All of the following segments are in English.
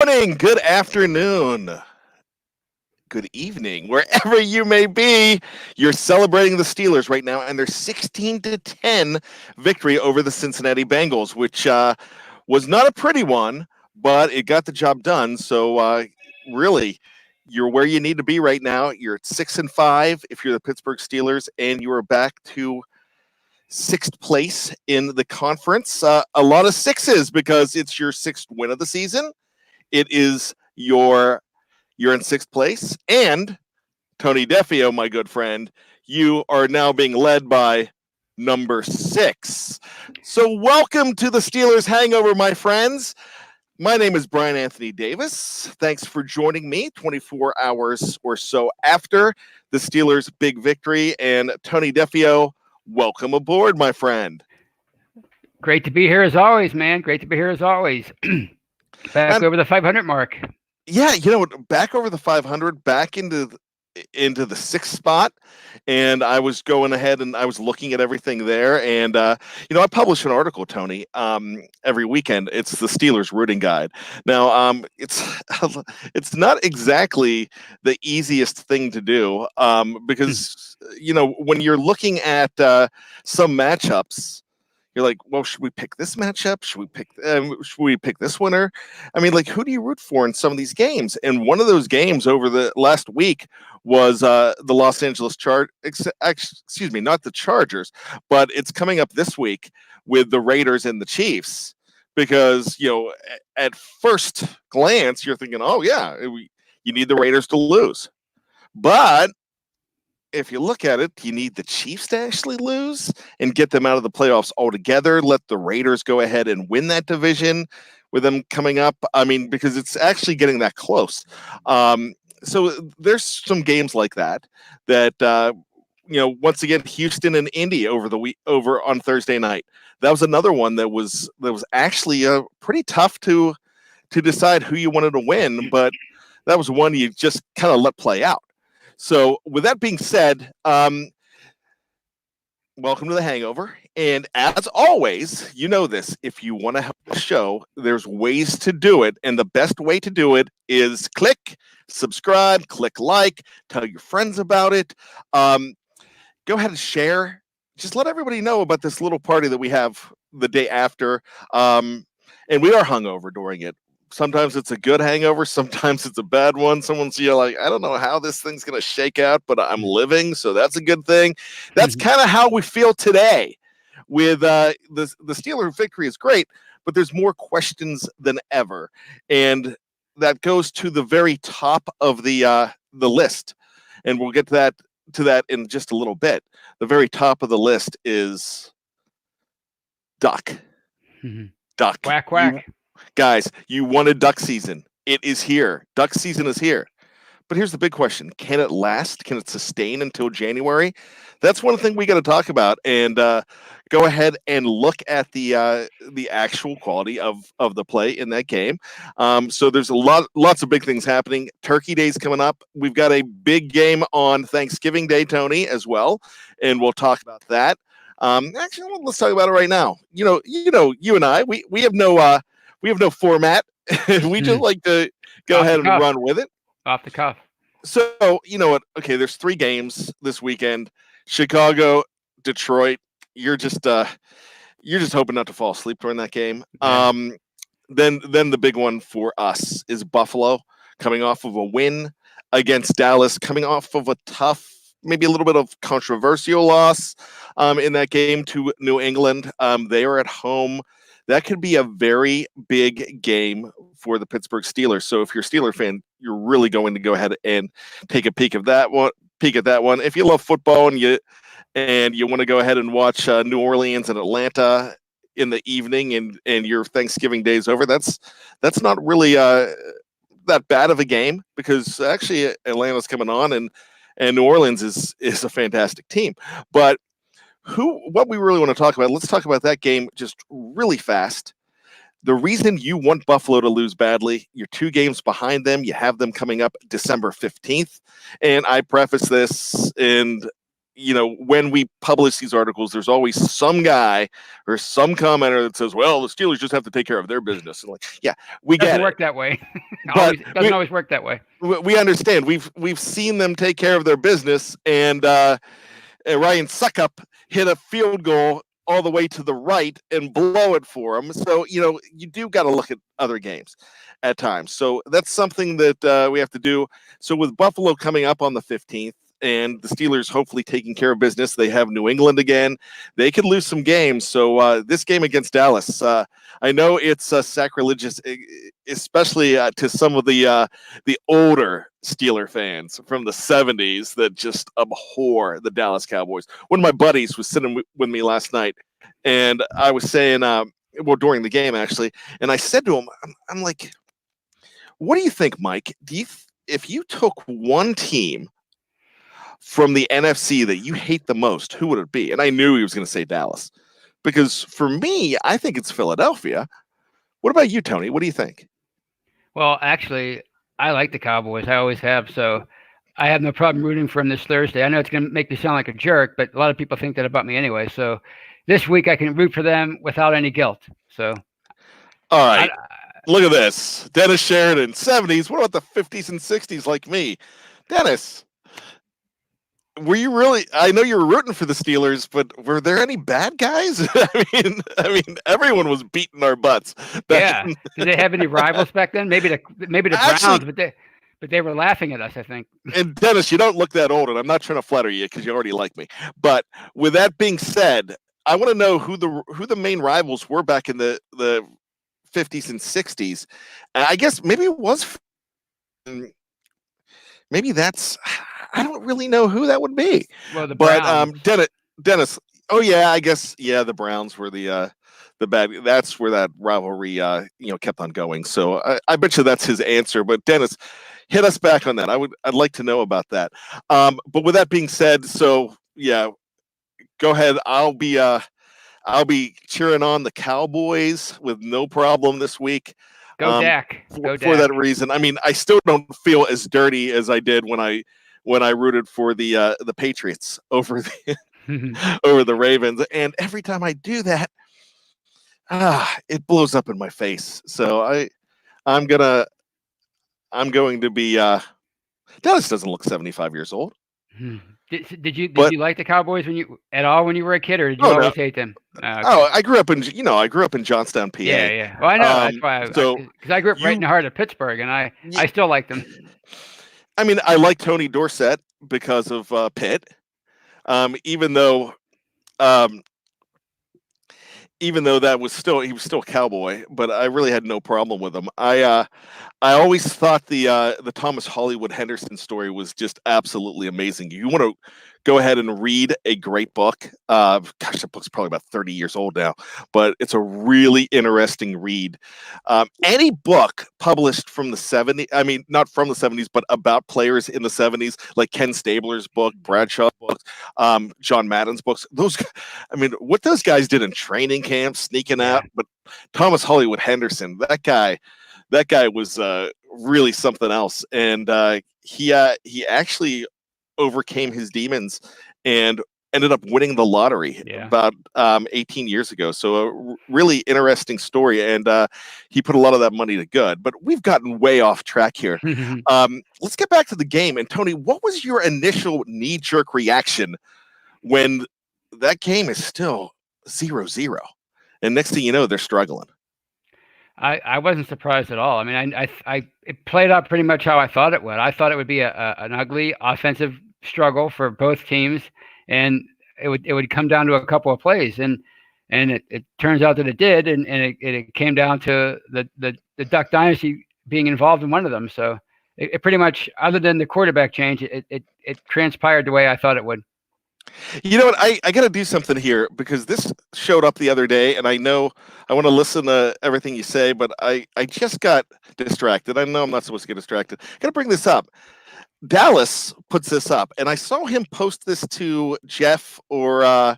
morning, good afternoon, good evening, wherever you may be. You're celebrating the Steelers right now and their 16-10 victory over the Cincinnati Bengals, which was not a pretty one, but it got the job done. So really, you're where you need to be right now. You're at 6-5 if you're the Pittsburgh Steelers, and you are back to sixth place in the conference. A lot of sixes because it's your sixth win of the season. It is you're in sixth place, and Tony Defeo, my good friend, you are now being led by number 6. So welcome to the Steelers Hangover, my friends. My name is Bryan Anthony Davis. Thanks for joining me 24 hours or so after the Steelers' big victory. And Tony Defeo, welcome aboard, my friend. Great to be here as always, man. Great to be here as always. Back over the 500 mark. Yeah, back over the 500, back into the sixth spot, and I was going ahead and I was looking at everything there, and I publish an article, Tony, every weekend. It's the Steelers Rooting Guide. Now, it's not exactly the easiest thing to do, because when you're looking at some matchups, you're like, well, should we pick this matchup? Should we pick this winner? I mean, like, who do you root for in some of these games? And one of those games over the last week was the Los Angeles excuse me, not the Chargers, but it's coming up this week with the Raiders and the Chiefs. Because, at first glance, you're thinking, oh, yeah, you need the Raiders to lose. But if you look at it, you need the Chiefs to actually lose and get them out of the playoffs altogether. Let the Raiders go ahead and win that division with them coming up. I mean, because it's actually getting that close. So there's some games like that, once again, Houston and Indy over on Thursday night. That was another one that was actually pretty tough to decide who you wanted to win, but that was one you just kind of let play out. So with that being said, welcome to the Hangover. And as always, you know this, if you want to help the show, there's ways to do it. And the best way to do it is click subscribe, click like, tell your friends about it. Go ahead and share. Just let everybody know about this little party that we have the day after. And we are hungover during it. Sometimes it's a good hangover. Sometimes it's a bad one. Someone's like, I don't know how this thing's going to shake out, but I'm living. So that's a good thing. That's kind of how we feel today with the Steelers victory is great, but there's more questions than ever. And that goes to the very top of the list. And we'll get to that in just a little bit. The very top of the list is Duck. Duck. Quack, quack. Guys, you wanted duck season. It is here. Duck season is here. But here's the big question. Can it last? Can it sustain until January? That's one thing we got to talk about, and go ahead and look at the actual quality of the play in that game. So there's lots of big things happening. Turkey Day's coming up. We've got a big game on Thanksgiving Day, Tony, as well, and we'll talk about that. Actually, let's talk about it right now. You and I, we have no format. We just like to go ahead and run with it. Off the cuff. So, you know what? Okay, there's 3 games this weekend. Chicago, Detroit. You're just hoping not to fall asleep during that game. Yeah. Then the big one for us is Buffalo, coming off of a win against Dallas, coming off of a tough, maybe a little bit of controversial loss in that game to New England. They are at home. That could be a very big game for the Pittsburgh Steelers. So if you're a Steeler fan, you're really going to go ahead and take a peek at that one. If you love football and you want to go ahead and watch New Orleans and Atlanta in the evening and your Thanksgiving day is over, that's not really that bad of a game, because actually Atlanta's coming on and New Orleans is a fantastic team. But what we really want to talk about, let's talk about that game just really fast. The reason you want Buffalo to lose badly, you're 2 games behind them. You have them coming up December 15th. And I preface this, and when we publish these articles, there's always some guy or some commenter that says, well, the Steelers just have to take care of their business. And we doesn't get work it. that way. But it doesn't always work that way. We understand. We've seen them take care of their business, and Ryan Suckup hit a field goal all the way to the right and blow it for them. So, you do got to look at other games at times. So that's something that we have to do. So with Buffalo coming up on the 15th, and the Steelers hopefully taking care of business, they have New England again. They could lose some games. So this game against Dallas, I know it's sacrilegious, especially to some of the older Steeler fans from the 70s that just abhor the Dallas Cowboys. One of my buddies was sitting with me last night, and I was saying, during the game actually, and I said to him, I'm like, what do you think, Mike? If you took one team from the NFC that you hate the most, who would it be? And I knew he was going to say Dallas, because for me, I think it's Philadelphia. What about you, Tony? What do you think? Well, actually, I like the Cowboys. I always have. So I have no problem rooting for them this Thursday. I know it's going to make me sound like a jerk, but a lot of people think that about me anyway. So this week I can root for them without any guilt. So. All right. Look at this. Dennis Sheridan, 70s. What about the 50s and 60s like me? Dennis, were you really? I know you were rooting for the Steelers, but were there any bad guys? I mean, everyone was beating our butts. Did they have any rivals back then? Maybe the Browns, but they were laughing at us, I think. And Dennis, you don't look that old, and I'm not trying to flatter you because you already like me. But with that being said, I want to know who the main rivals were back in the 50s and 60s. I guess maybe it was. Maybe that's. I don't really know who that would be. Well, the Browns. But Dennis. Oh yeah, I guess the Browns were the bad. That's where that rivalry kept on going. So I bet you that's his answer. But Dennis, hit us back on that. I'd like to know about that. But with that being said, so yeah, go ahead. I'll be cheering on the Cowboys with no problem this week. Go Dak. For that reason. I mean, I still don't feel as dirty as I did when I rooted for the Patriots over the Ravens, and every time I do that, it blows up in my face. So I'm going to be. Dallas doesn't look 75 years old. Did you like the Cowboys when you were a kid, or did you always hate them? Okay. I grew up in Johnstown, PA. Yeah. Well, I know that's why. Because I grew up right in the heart of Pittsburgh, and I still like them. I mean, I like Tony Dorsett because of Pitt, even though he was still a Cowboy, but I really had no problem with him. I always thought the Thomas Hollywood Henderson story was just absolutely amazing. You want to go ahead and read a great book. That book's probably about 30 years old now, but it's a really interesting read. Any book published from the 70s, I mean, not from the 70s, but about players in the 70s, like Ken Stabler's book, Bradshaw's books, John Madden's books, what those guys did in training camp, sneaking out. But Thomas Hollywood Henderson, that guy was really something else. And he actually overcame his demons and ended up winning the lottery about 18 years ago. So a really interesting story, and he put a lot of that money to good. But we've gotten way off track here. Let's get back to the game. And Tony, what was your initial knee-jerk reaction when that game is still 0-0? And next thing you know, they're struggling. I wasn't surprised at all. I mean, it played out pretty much how I thought it would. I thought it would be an ugly offensive struggle for both teams, and it would come down to a couple of plays, and it turns out that it did, and it came down to the Duck Dynasty being involved in one of them. So it pretty much, other than the quarterback change, it transpired the way I thought it would. You know what? I got to do something here because this showed up the other day, and I know I want to listen to everything you say, but I just got distracted. I know I'm not supposed to get distracted. Got to bring this up. Dallas puts this up, and I saw him post this to Jeff or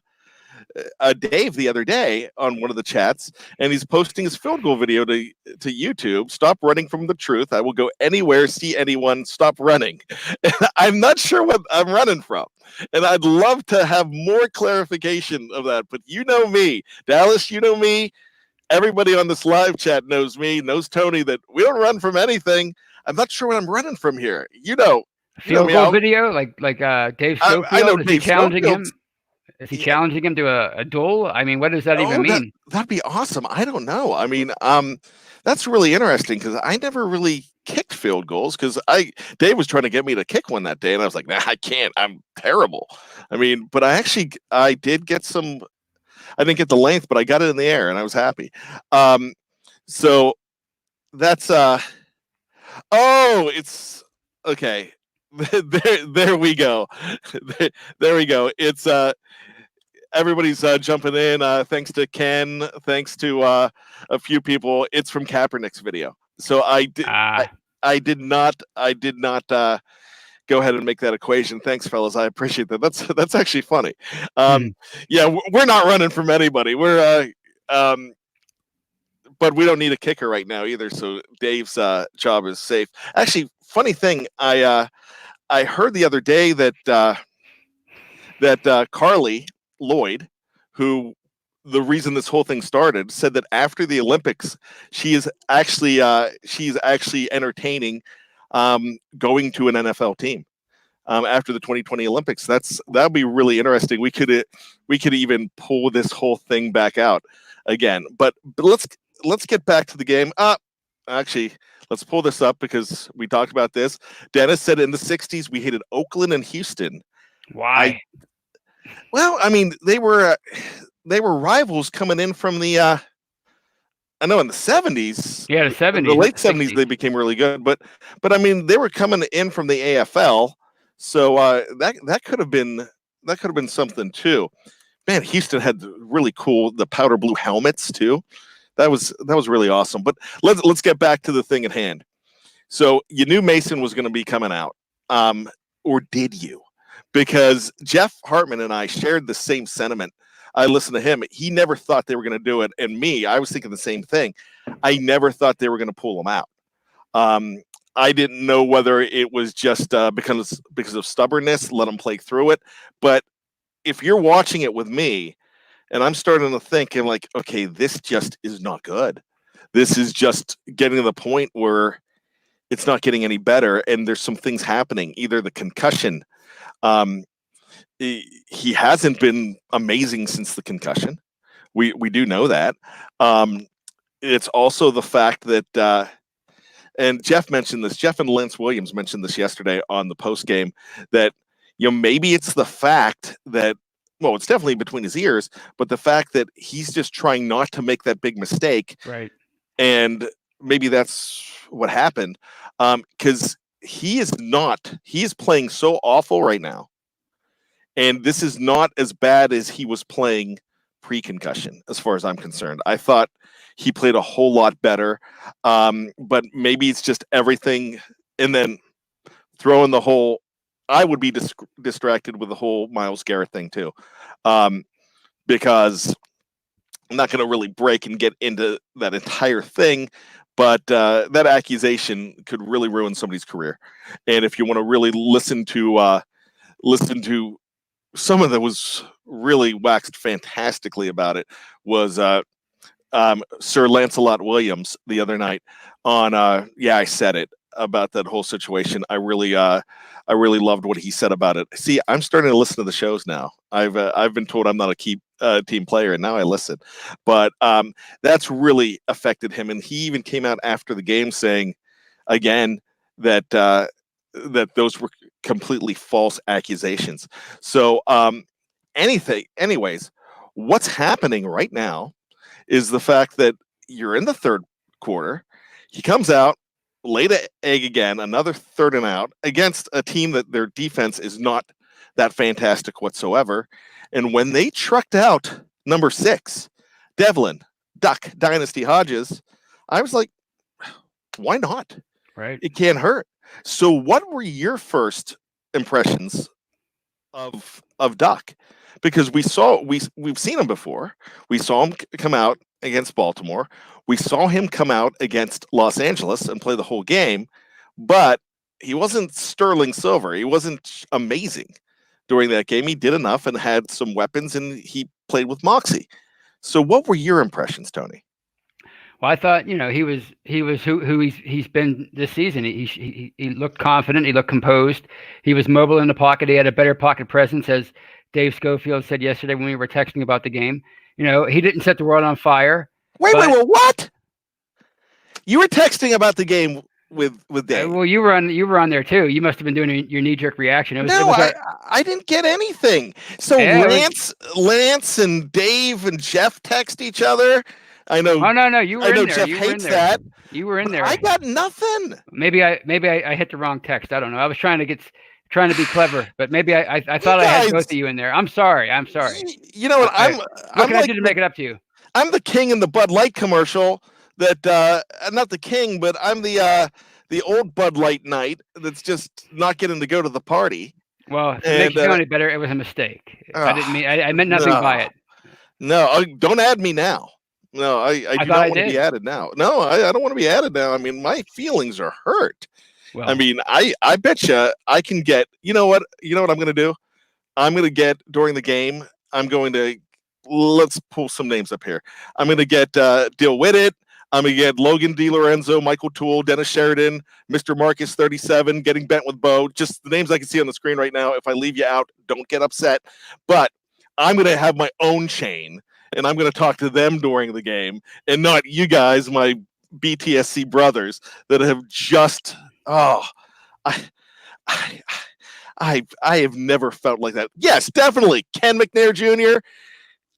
Dave the other day on one of the chats, and he's posting his field goal video to YouTube. Stop running from the truth. I will go anywhere, see anyone. Stop running. And I'm not sure what I'm running from, and I'd love to have more clarification of that. But you know me, Dallas. You know me. Everybody on this live chat knows me, knows Tony, that we don't run from anything. I'm not sure what I'm running from here. Field goal video, like Dave Schofield. I know is Dave he challenging Schofield. him? Is he challenging him to a duel? I mean, what does that even mean? That'd be awesome. I don't know. I mean, that's really interesting because I never really kicked field goals because Dave was trying to get me to kick one that day, and I was like, nah, I can't. I'm terrible. I mean, but I did get some. I didn't get the length, but I got it in the air, and I was happy. So that's it's okay. There we go. There we go. It's everybody's jumping in. Thanks to Ken. Thanks to a few people. It's from Kaepernick's video. So I did not go ahead and make that equation. Thanks, fellas. I appreciate that. That's actually funny. Yeah, we're not running from anybody. We're but we don't need a kicker right now either. So Dave's job is safe. Actually, funny thing, I heard the other day that Carly Lloyd, who the reason this whole thing started, said that after the Olympics, she's actually entertaining going to an NFL team after the 2020 Olympics. That'd be really interesting. We could even pull this whole thing back out again. But let's get back to the game. Actually, let's pull this up because we talked about this. Dennis said in the 60s we hated Oakland and Houston. Why? Well, I mean, they were rivals coming in from the I know in the 70s. Yeah, the 70s. The late 70s they became really good, but I mean, they were coming in from the AFL. So that could have been something too. Man, Houston had really cool the powder blue helmets too. That was really awesome. But let's get back to the thing at hand. So you knew Mason was going to be coming out, or did you? Because Jeff Hartman and I shared the same sentiment. I listened to him. He never thought they were going to do it, and me, I was thinking the same thing. I never thought they were going to pull him out. I didn't know whether it was just because of stubbornness, let him play through it. But if you're watching it with me, and I'm starting to think, and like, okay, this just is not good. This is just getting to the point where it's not getting any better, and there's some things happening. Either the concussion, he hasn't been amazing since the concussion. We do know that. It's also the fact that, and Jeff mentioned this. Jeff and Lance Williams mentioned this yesterday on the post game that maybe it's the fact that. Well, it's definitely between his ears, but the fact that he's just trying not to make that big mistake. Right. And maybe that's what happened. Because he is playing so awful right now. And this is not as bad as he was playing pre-concussion, as far as I'm concerned. I thought he played a whole lot better. But maybe it's just everything. And then throwing the whole, I would be distracted with the whole Myles Garrett thing too, because I'm not going to really break and get into that entire thing, but that accusation could really ruin somebody's career. And if you want to really listen to someone that was really waxed fantastically about it was Sir Lancelot Williams the other night on I said it about that whole situation. I really loved what he said about it. See, I'm starting to listen to the shows now. I've been told I'm not a key team player, and now I listen. But that's really affected him, and he even came out after the game saying again that those were completely false accusations. So anyways, what's happening right now is the fact that you're in the third quarter. He comes out, laid an egg again, another third and out against a team that their defense is not that fantastic whatsoever. And when they trucked out number 6, Devlin, Duck Dynasty Hodges, I was like, why not? Right. It can't hurt. So what were your first impressions of Duck, because we've seen him before. We saw him come out against Baltimore. We saw him come out against Los Angeles and play the whole game, but he wasn't sterling silver. He wasn't amazing during that game. He did enough and had some weapons, and he played with moxie. So, what were your impressions, Tony? Well, I thought, he was who he's been this season. He looked confident. He looked composed. He was mobile in the pocket. He had a better pocket presence, as Dave Schofield said yesterday when we were texting about the game. He didn't set the world on fire. Wait, what? You were texting about the game with Dave. Well, you were on there too. You must have been doing your knee-jerk reaction. I didn't get anything. So yeah, Lance and Dave and Jeff text each other. I know. Oh no, you were in there. Jeff hates that. You were in there. I got nothing. Maybe I hit the wrong text. I don't know. I was trying to be clever, but maybe I thought I had both of you in there. I'm sorry. You know what? What can I do to make it up to you? I'm the king in the Bud Light commercial. That not the king, but I'm the old Bud Light Knight that's just not getting to go to the party. Well, to make you feel any better, it was a mistake. I didn't mean. I meant nothing by it. No, don't add me now. No, I do not want to be added now. No, I don't want to be added now. I mean, my feelings are hurt. Well, I mean, I bet you I can get. You know what I'm going to do? I'm going to get during the game. Let's pull some names up here. I'm going to get Deal With It. I'm going to get Logan DiLorenzo, Michael Toole, Dennis Sheridan, Mr. Marcus 37, Getting Bent with Bo. Just the names I can see on the screen right now. If I leave you out, don't get upset. But I'm going to have my own chain, and I'm going to talk to them during the game, and not you guys, my BTSC brothers, that have just I have never felt like that. Yes, definitely. Ken McNair Jr.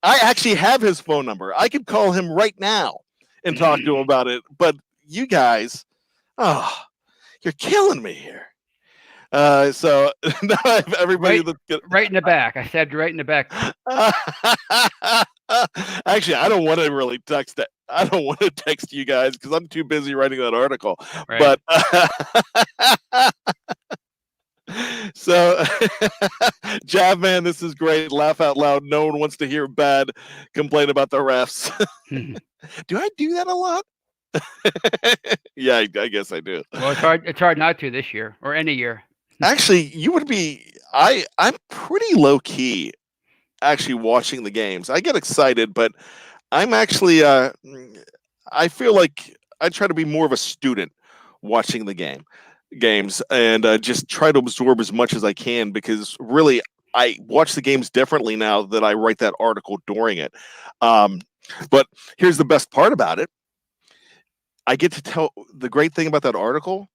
I actually have his phone number. I could call him right now and talk to him about it. But you guys, you're killing me here. So now I have everybody right in the back. I stabbed you right in the back. Actually, I don't want to really text that. I don't want to text you guys because I'm too busy writing that article. Right. But so, Javman, this is great. Laugh out loud. No one wants to hear bad complain about the refs. Do I do that a lot? Yeah, I guess I do. Well, it's hard not to this year or any year. Actually, you would be. I'm pretty low key. Actually, watching the games, I get excited, but I'm actually. I feel like I try to be more of a student watching the games and just try to absorb as much as I can, because really I watch the games differently now that I write that article during it. But here's the best part about it. I get to tell the great thing about that article.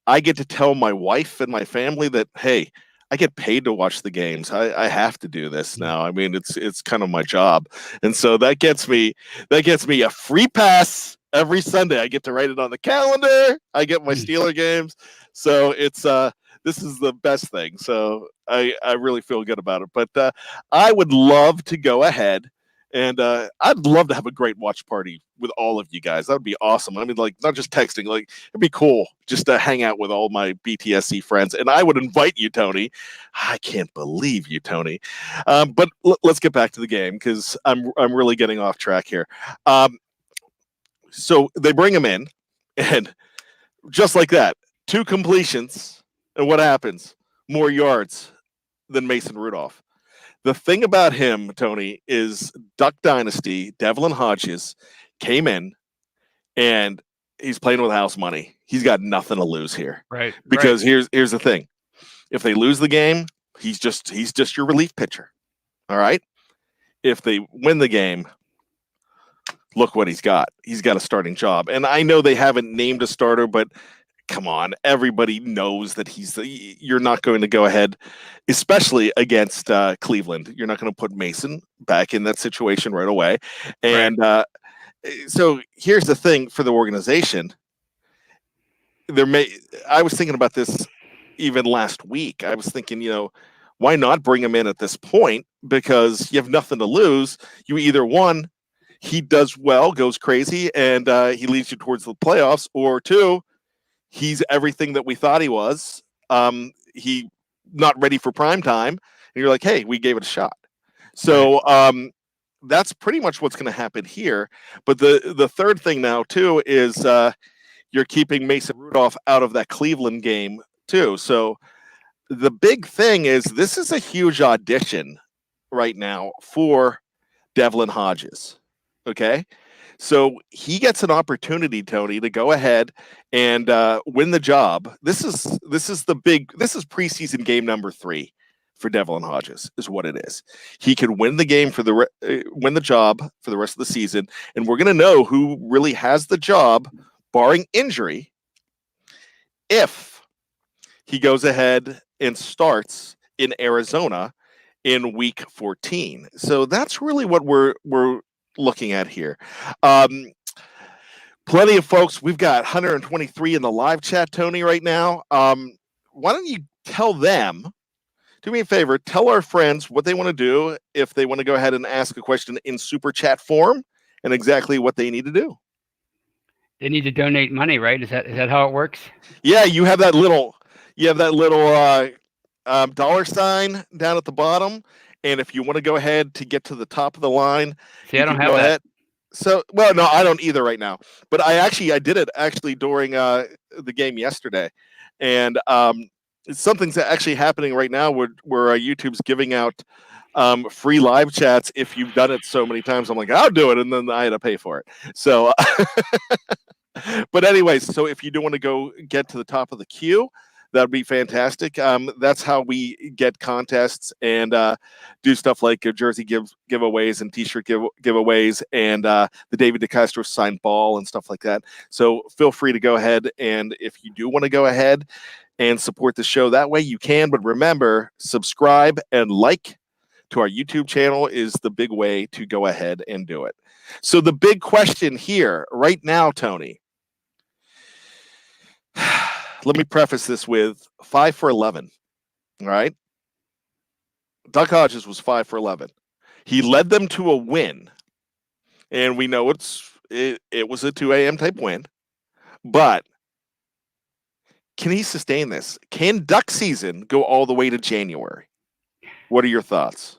I get to tell my wife and my family that, hey, I get paid to watch the games. I have to do this now. I mean, it's kind of my job. And so that gets me a free pass every Sunday. I get to write it on the calendar. I get my Steeler games. So it's this is the best thing. So I really feel good about it. But I would love to go ahead and I'd love to have a great watch party with all of you guys. That would be awesome. I mean, like, not just texting, like, it'd be cool just to hang out with all my BTSC friends. And I would invite you, Tony. I can't believe you, Tony. But let's get back to the game, because I'm really getting off track here. So they bring him in, and just like that, 2 completions, and what happens? More yards than Mason Rudolph. The thing about him, Tony, is Duck Dynasty, Devlin Hodges came in, and he's playing with house money. He's got nothing to lose here. Right. Because here's the thing. If they lose the game, he's just your relief pitcher. All right? If they win the game, look what he's got. He's got a starting job. And I know they haven't named a starter, but come on, everybody knows that you're not going to go ahead, especially against Cleveland. You're not going to put Mason back in that situation right away. And so here's the thing for the organization. I was thinking about this even last week. I was thinking, why not bring him in at this point? Because you have nothing to lose. You either one, he does well, goes crazy, and he leads you towards the playoffs, or 2, he's everything that we thought he was. He not ready for prime time, and you're like, hey, we gave it a shot. So that's pretty much what's going to happen here. But the third thing now too is you're keeping Mason Rudolph out of that Cleveland game too. So the big thing is this is a huge audition right now for Devlin Hodges. Okay. So he gets an opportunity, Tony, to go ahead and win the job. This is preseason game number 3 for Devlin Hodges, is what it is. He can win the game win the job for the rest of the season, and we're going to know who really has the job, barring injury, if he goes ahead and starts in Arizona in week 14. So that's really what we're looking at here. Plenty of folks. We've got 123 in the live chat, Tony, right now. Why don't you tell them, do me a favor, tell our friends what they want to do if they want to go ahead and ask a question in super chat form and exactly what they need to do. They need to donate money, right? Is that how it works? Yeah, you have that little dollar sign down at the bottom, and if you want to go ahead to get to the top of the line, see, I don't have that. Ahead. So, well, no, I don't either right now. But I did it during the game yesterday, and something's actually happening right now where YouTube's giving out free live chats if you've done it so many times. I'm like, I'll do it, and then I had to pay for it. So, but anyways, so if you do want to go get to the top of the queue, that'd be fantastic. That's how we get contests and do stuff like jersey giveaways and T-shirt giveaways and the David DeCastro signed ball and stuff like that. So feel free to go ahead, and if you do want to go ahead and support the show that way, you can. But remember, subscribe and like to our YouTube channel is the big way to go ahead and do it. So the big question here right now, Tony. Let me preface this with 5 for 11. All right. Duck Hodges was 5 for 11. He led them to a win. And we know it was a 2 a.m. type win. But can he sustain this? Can Duck season go all the way to January? What are your thoughts?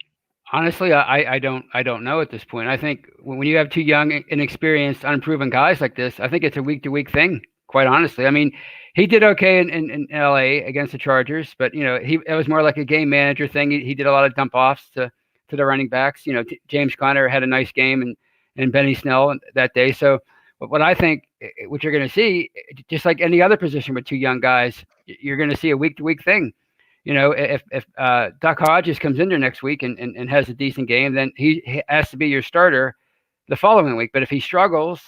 Honestly, I don't know at this point. I think when you have 2 young, inexperienced, unproven guys like this, I think it's a week-to-week thing, quite honestly. I mean, he did okay in LA against the Chargers, but it was more like a game manager thing. He did a lot of dump offs to the running backs. James Conner had a nice game and Benny Snell that day. So what I think, what you're going to see, just like any other position with 2 young guys, you're going to see a week-to-week thing. If Duck Hodges comes in there next week and has a decent game, then he has to be your starter the following week. But if he struggles,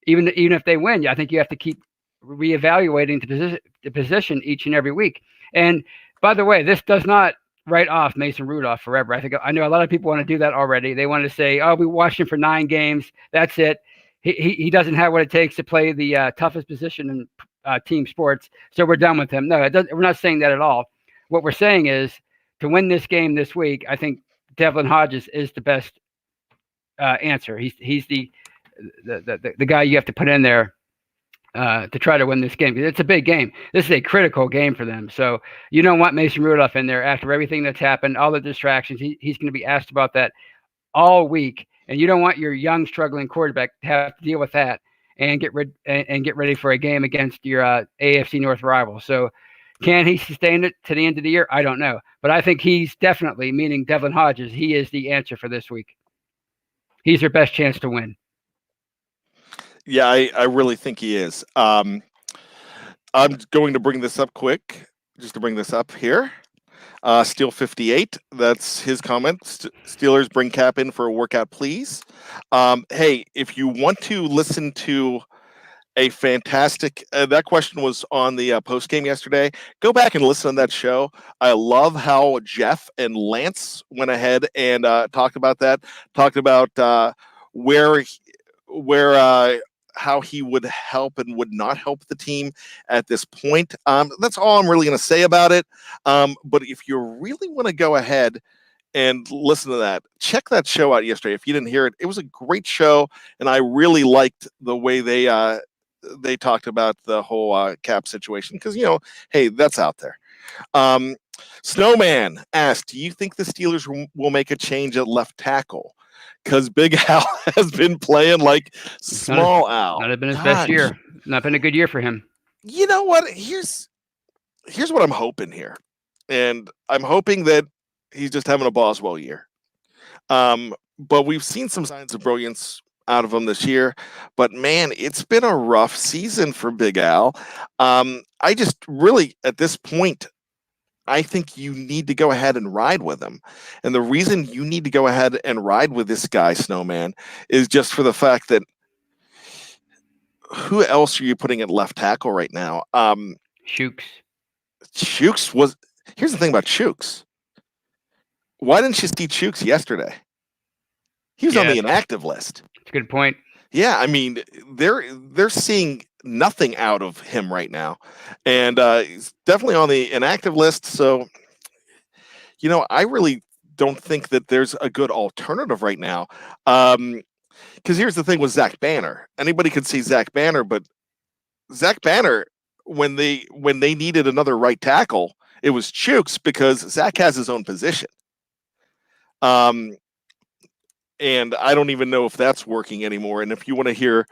even if they win, I think you have to keep reevaluating the position each and every week. And by the way, this does not write off Mason Rudolph forever. I know a lot of people want to do that already. They want to say, "Oh, we watched him for 9 games. That's it. He doesn't have what it takes to play the toughest position in team sports, so we're done with him." No, we're not saying that at all. What we're saying is, to win this game this week, I think Devlin Hodges is the best answer. He's the guy you have to put in there to try to win this game. It's a big game. This is a critical game for them. So you don't want Mason Rudolph in there after everything that's happened, all the distractions. He's going to be asked about that all week, and you don't want your young, struggling quarterback to have to deal with that and get ready for a game against your AFC North rival. So can he sustain it to the end of the year? I don't know. But I think he's definitely, meaning Devlin Hodges, he is the answer for this week. He's their best chance to win. Yeah, I really think he is. I'm going to bring this up quick, just to bring this up here. Steel 58, that's his comment. Steelers, bring Cap in for a workout, please. Hey, if you want to listen to a fantastic that question was on the post game yesterday. Go back and listen to that show. I love how Jeff and Lance went ahead and talked about that. Talked about where how he would help and would not help the team at this point. That's all I'm really going to say about it. But if you really want to go ahead and listen to that, check that show out yesterday. If you didn't hear it, it was a great show, and I really liked the way they talked about the whole Cap situation because, hey, that's out there. Snowman asked, do you think the Steelers will make a change at left tackle? Because Big Al has been playing like small Al. Not been his best year. Not been a good year for him. You know what? Here's what I'm hoping here. And I'm hoping that he's just having a Boswell year. But we've seen some signs of brilliance out of him this year. But, man, it's been a rough season for Big Al. I just really, at this point, I think you need to go ahead and ride with him. And the reason you need to go ahead and ride with this guy, Snowman, is just for the fact that who else are you putting at left tackle right now? Shooks. Shooks was – here's the thing about Shooks. Why didn't you see Shooks yesterday? He was on the inactive list. That's a good point. Yeah, I mean, they're seeing nothing out of him right now. And he's definitely on the inactive list. So, I really don't think that there's a good alternative right now. Because here's the thing with Zach Banner. Anybody could see Zach Banner, but Zach Banner, when they needed another right tackle, it was Chooks because Zach has his own position. And I don't even know if that's working anymore. And if you want to hear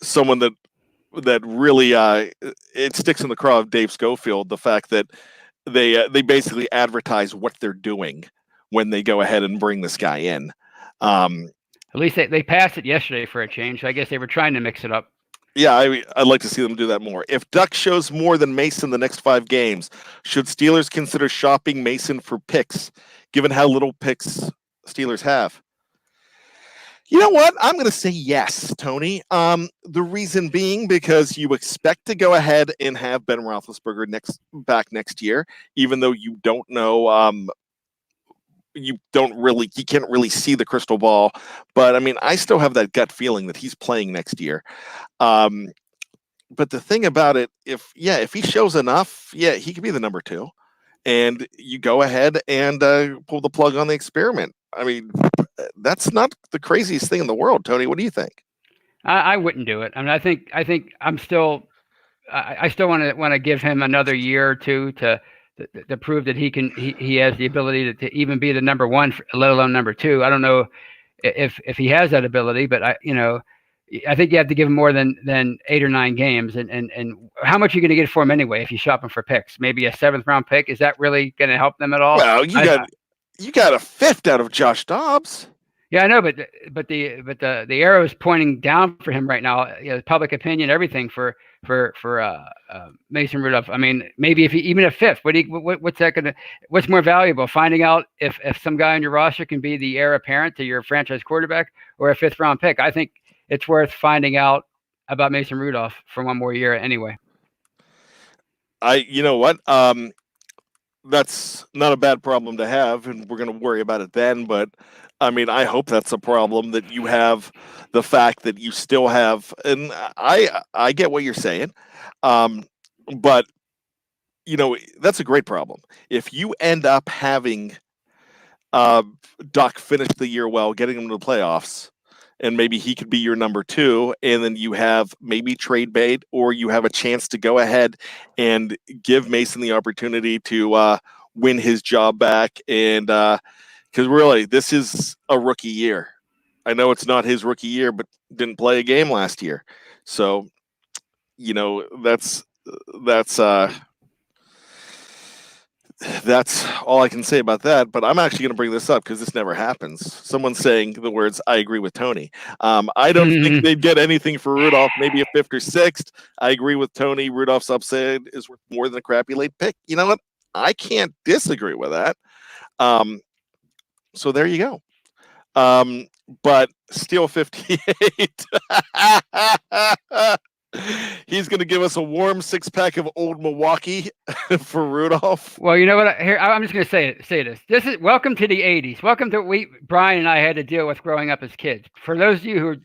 someone that really it sticks in the craw of Dave Schofield, the fact that they basically advertise what they're doing when they go ahead and bring this guy in. At least they passed it yesterday for a change. I guess they were trying to mix it up. Yeah, I'd like to see them do that more. If Duck shows more than Mason the next 5 games, should Steelers consider shopping Mason for picks, given how little picks Steelers have? You know what? I'm going to say yes, Tony. The reason being because you expect to go ahead and have Ben Roethlisberger back next year, even though you don't know. You can't really see the crystal ball, but I mean, I still have that gut feeling that he's playing next year. But the thing about it, if he shows enough, he could be the number 2, and you go ahead and pull the plug on the experiment. I mean, that's not the craziest thing in the world, Tony. What do you think? I wouldn't do it. I mean, I think I still want to give him another year or two to prove that he has the ability to even be the number 1, let alone number 2. I don't know if he has that ability, but I think you have to give him more than 8 or 9 games. And how much are you going to get for him anyway if you shop him for picks? Maybe a 7th round pick. Is that really going to help them at all? Well, you got a 5th out of Josh Dobbs. Yeah, I know, but the arrow is pointing down for him right now. Public opinion, everything for Mason Rudolph. I mean, maybe even a 5th. What's more valuable? Finding out if some guy on your roster can be the heir apparent to your franchise quarterback, or a 5th round pick. I think it's worth finding out about Mason Rudolph for one more year anyway. You know what? That's not a bad problem to have, and we're going to worry about it then. But I mean, I hope that's a problem that you have, the fact that you still have, and I get what you're saying, but that's a great problem. If you end up having Duck finish the year well, getting him to the playoffs, and maybe he could be your number 2, and then you have maybe trade bait, or you have a chance to go ahead and give Mason the opportunity to win his job back. And because really, this is a rookie year. I know it's not his rookie year, but didn't play a game last year. So, that's all I can say about that. But I'm actually going to bring this up because this never happens. Someone's saying the words, "I agree with Tony." I don't think they'd get anything for Rudolph, maybe a 5th or 6th. I agree with Tony. Rudolph's upside is worth more than a crappy late pick. You know what? I can't disagree with that. So there you go. But Steel 58. He's going to give us a warm 6-pack of Old Milwaukee for Rudolph. Well, you know what? Here, I'm just going to say this. This is welcome to the 80s. Welcome to what Bryan and I had to deal with growing up as kids. For those of you who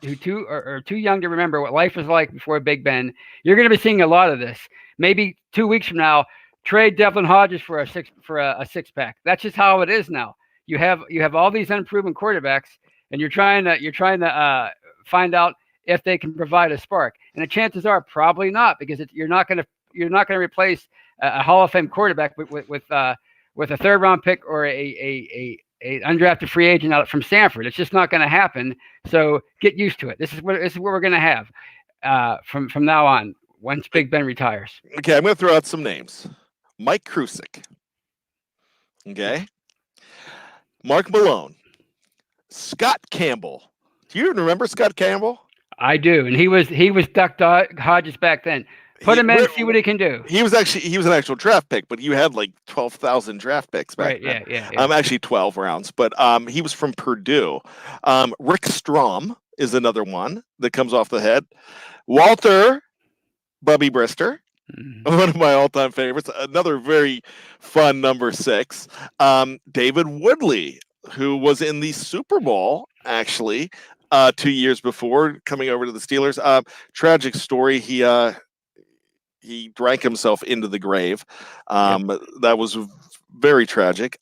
are too young to remember what life was like before Big Ben, you're going to be seeing a lot of this. Maybe 2 weeks from now, trade Devlin Hodges for a 6-pack. That's just how it is now. You have all these unproven quarterbacks, and you're trying to find out if they can provide a spark. And the chances are probably not, because you're not going to replace a Hall of Fame quarterback with with a third-round pick or a undrafted free agent out from Stanford. It's just not going to happen. So get used to it. This is what we're going to have from now on. Once Big Ben retires. Okay, I'm going to throw out some names. Mike Krusick. Okay. Mark Malone. Scott Campbell. Do you even remember Scott Campbell? I do, and he was Duck Hodges back then. Put him in, see what he can do. He was an actual draft pick, but you had like 12,000 draft picks back then. Yeah. Actually 12 rounds, but he was from Purdue. Rick Strom is another one that comes off the head. Walter Bubby Brister, one of my all-time favorites. Another very fun number 6. David Whibley, who was in the Super Bowl actually 2 years before coming over to the Steelers. Tragic story. He drank himself into the grave. That was very tragic.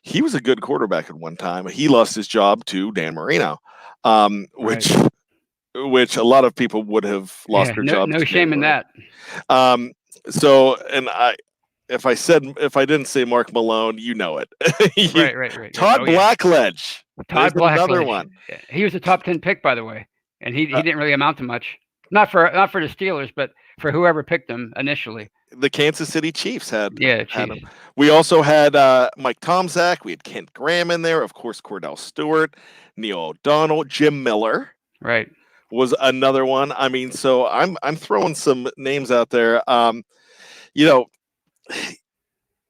He was a good quarterback at one time. He lost his job to Dan Marino, which a lot of people would have lost their jobs. No shame in that. If I didn't say Mark Malone, you know it. Right. Todd Blackledge. Todd Blackledge. Another one. He was a top 10 pick, by the way, and he didn't really amount to much. Not for the Steelers, but for whoever picked him initially. The Kansas City Chiefs had him. Chiefs. We also had Mike Tomczak. We had Kent Graham in there. Of course, Cordell Stewart, Neil O'Donnell, Jim Miller. Right. Was another one. I mean, so I'm throwing some names out there. And Neil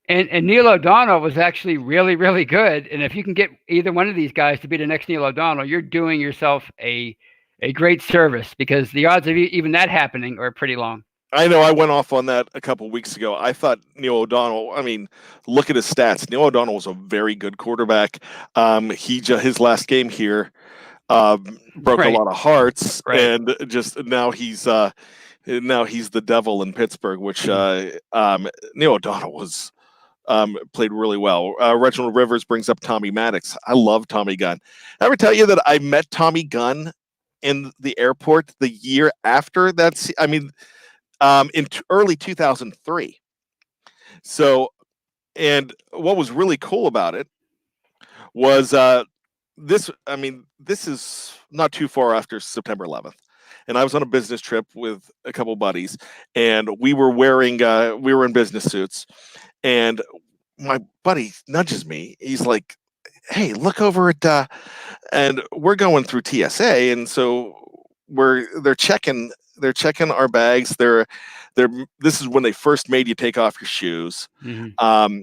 O'Donnell was actually really, really good. And if you can get either one of these guys to be the next Neil O'Donnell, you're doing yourself a great service, because the odds of even that happening are pretty long. I know I went off on that a couple of weeks ago. I thought Neil O'Donnell, I mean, look at his stats. Neil O'Donnell was a very good quarterback. His last game here broke a lot of hearts, and just now he's the devil in Pittsburgh, which Neil O'Donnell was played really well. Reginald Rivers brings up Tommy Maddox. I love Tommy Gunn. I ever tell you that I met Tommy Gunn in the airport the year after that? I mean, in early 2003. So, and what was really cool about it was this is not too far after September 11th. And I was on a business trip with a couple buddies, and we were in business suits, and my buddy nudges me. He's like, "Hey, look over at," and we're going through TSA, and so they're checking our bags. This is when they first made you take off your shoes. Mm-hmm.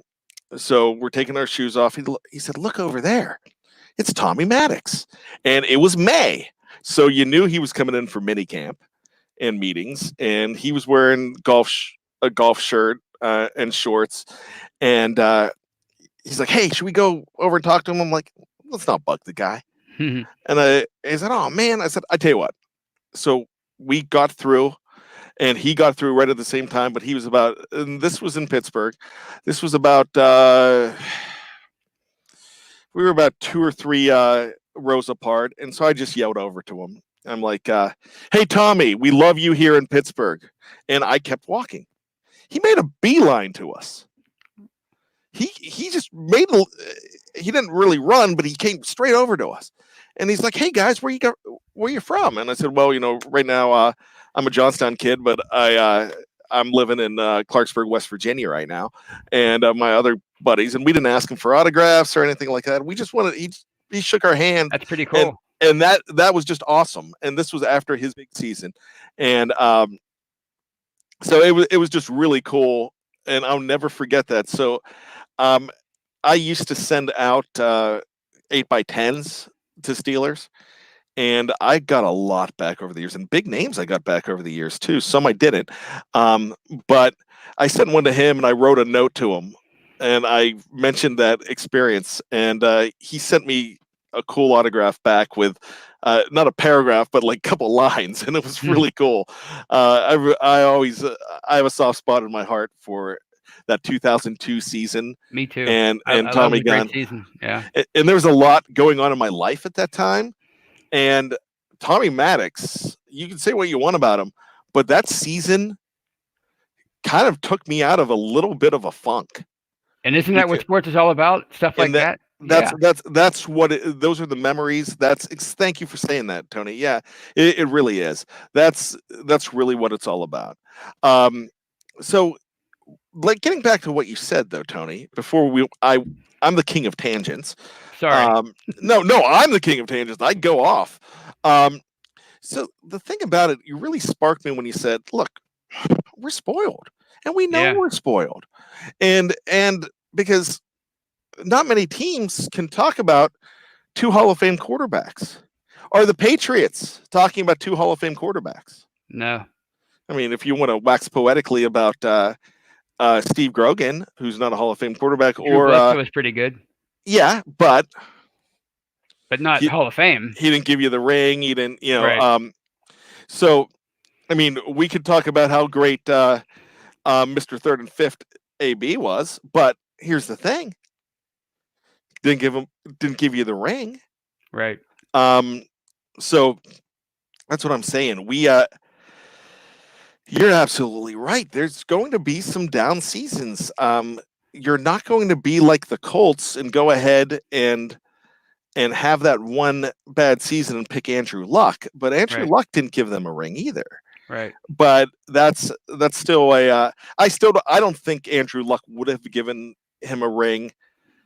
So we're taking our shoes off. He said, "Look over there. It's Tommy Maddox." And it was May. So you knew he was coming in for mini camp and meetings, and he was wearing a golf shirt and shorts. And he's like, "Hey, should we go over and talk to him?" I'm like, "Let's not bug the guy." Mm-hmm. And he said, "Oh man," I said, "I tell you what." So we got through, and he got through right at the same time, but and this was in Pittsburgh. This was about, we were about 2 or 3 rows apart. And so I just yelled over to him. I'm like, "Hey, Tommy, we love you here in Pittsburgh." And I kept walking. He made a beeline to us. He just he didn't really run, but he came straight over to us. And he's like, "Hey guys, where you from?" And I said, "Well, right now I'm a Johnstown kid, but I'm living in Clarksburg, West Virginia right now." And my other buddies, and we didn't ask him for autographs or anything like that. We just wanted, he shook our hand. That's pretty cool. And that was just awesome. And this was after his big season. And so it was just really cool. And I'll never forget that. So I used to send out 8x10s to Steelers, and I got a lot back over the years, and big names I got back over the years too. Some I didn't, but I sent one to him, and I wrote a note to him, and I mentioned that experience, and he sent me a cool autograph back with not a paragraph, but like a couple lines, and it was really cool. I have a soft spot in my heart for that 2002 season. Me too. And I Tommy Gunn. Great season. Yeah. And there was a lot going on in my life at that time. And Tommy Maddox, you can say what you want about him, but that season kind of took me out of a little bit of a funk. And isn't that what because sports is all about? Stuff like and that that? Yeah. that's what those are the memories. Thank you for saying that, Tony. Yeah, it really is. That's really what it's all about. Um, so like getting back to what you said though, Tony, before I'm the king of tangents. Sorry. No, I'm the king of tangents. I go off. Um, so the thing about it, you really sparked me when you said, "Look, we're spoiled, and we know Yeah. we're spoiled," and because not many teams can talk about two Hall of Fame quarterbacks. Are the Patriots talking about two Hall of Fame quarterbacks? No. I mean, if you want to wax poetically about Steve Grogan, who's not a Hall of Fame quarterback, Drew or Bledsoe was pretty good, yeah, but but not he, Hall of Fame. he didn't give you the ring. He didn't, Right. So, I mean, we could talk about how great Mr. Third and Fifth AB was, but here's the thing: didn't give you the ring. Right. So that's what I'm saying. You're absolutely right. There's going to be some down seasons. You're not going to be like the Colts and go ahead and have that one bad season and pick Andrew Luck, but Andrew Right. Luck didn't give them a ring either. Right. But that's still I don't think Andrew Luck would have given them a ring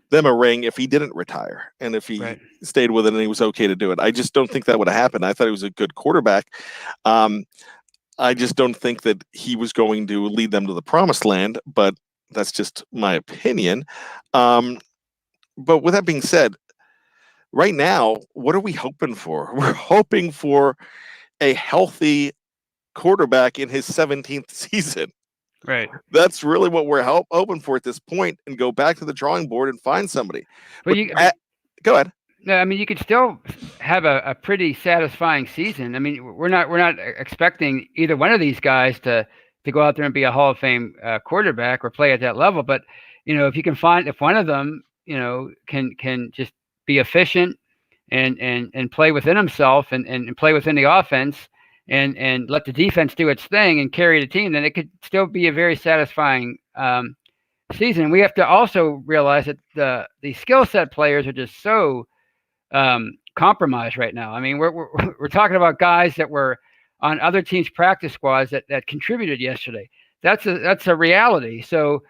if he didn't retire and if he stayed with it and he was okay to do it. I just don't think that would have happened. I thought he was a good quarterback. I just don't think that he was going to lead them to the promised land, but that's just my opinion. But with that being said, right now, what are we hoping for? We're hoping for a healthy quarterback in his 17th season. Right. That's really what we're hoping for at this point, and go back to the drawing board and find somebody. But go ahead. No, I mean you could still have a pretty satisfying season. I mean we're not expecting either one of these guys to go out there and be a Hall of Fame quarterback or play at that level. But if you can if one of them can just be efficient and play within himself and play within the offense and let the defense do its thing and carry the team, then it could still be a very satisfying season. We have to also realize that the skill set players are just so compromised right now. I mean, we're talking about guys that were on other teams' practice squads that contributed yesterday. That's a reality. So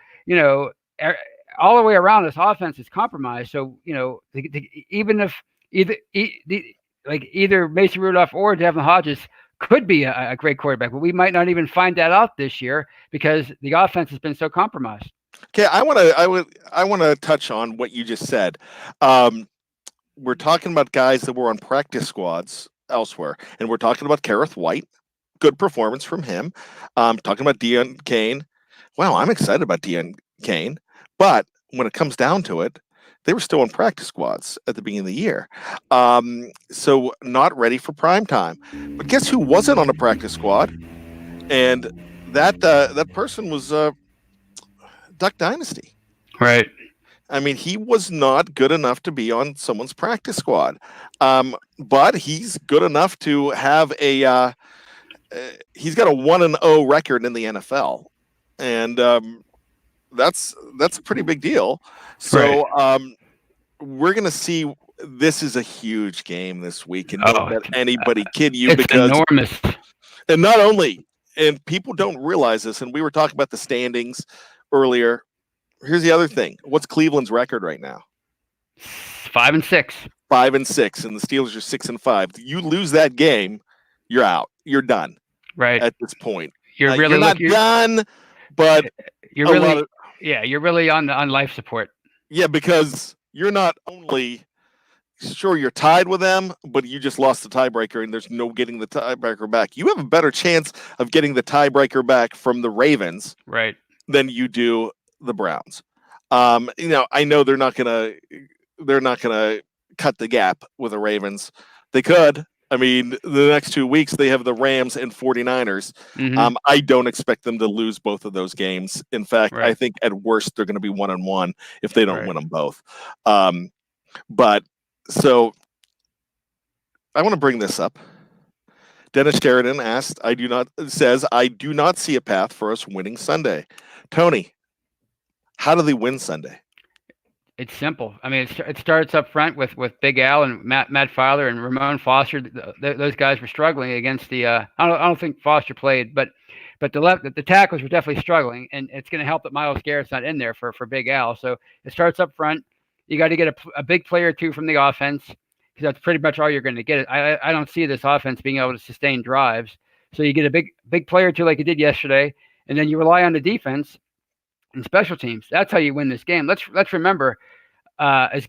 all the way around, this offense is compromised. So even if either Mason Rudolph or Devlin Hodges could be a great quarterback, but we might not even find that out this year because the offense has been so compromised. Okay, I want to touch on what you just said. We're talking about guys that were on practice squads elsewhere, and we're talking about Kareth White. Good performance from him. Talking about Deon Cain. Wow, I'm excited about Deon Cain. But when it comes down to it, they were still on practice squads at the beginning of the year. So not ready for prime time. But guess who wasn't on a practice squad? And that person was Duck Dynasty. Right. I mean, he was not good enough to be on someone's practice squad, but he's good enough to have he's got a 1-0 record in the NFL, and that's a pretty big deal. So we're gonna see. This is a huge game this week, and don't let anybody kid you because enormous. And not only, and people don't realize this, and we were talking about the standings earlier. Here's the other thing. What's Cleveland's record right now? 5-6. 5-6, and the Steelers are 6-5. You lose that game, you're out. You're done. Right at this point. You're really not done, but you're really on life support. Yeah, because you're not only sure you're tied with them, but you just lost the tiebreaker, and there's no getting the tiebreaker back. You have a better chance of getting the tiebreaker back from the Ravens, right, than you do the Browns. I know they're not gonna cut the gap with the Ravens. They could. I mean, the next 2 weeks they have the Rams and 49ers. Mm-hmm. I don't expect them to lose both of those games. In fact, I think at worst they're going to be 1-1 if they don't win them both. But so I want to bring this up. Dennis Sheridan says, I do not see a path for us winning Sunday. Tony, How do they win Sunday? It's simple. I mean, it starts up front with Big Al and Matt Filer and Ramon Foster. Those guys were struggling against the. I don't think Foster played, but the tackles were definitely struggling, and it's going to help that Myles Garrett's not in there for Big Al. So it starts up front. You got to get a big player or two from the offense, because that's pretty much all you're going to get. I don't see this offense being able to sustain drives. So you get a big player or two like you did yesterday, and then you rely on the defense and special teams. That's how you win this game. Let's remember, as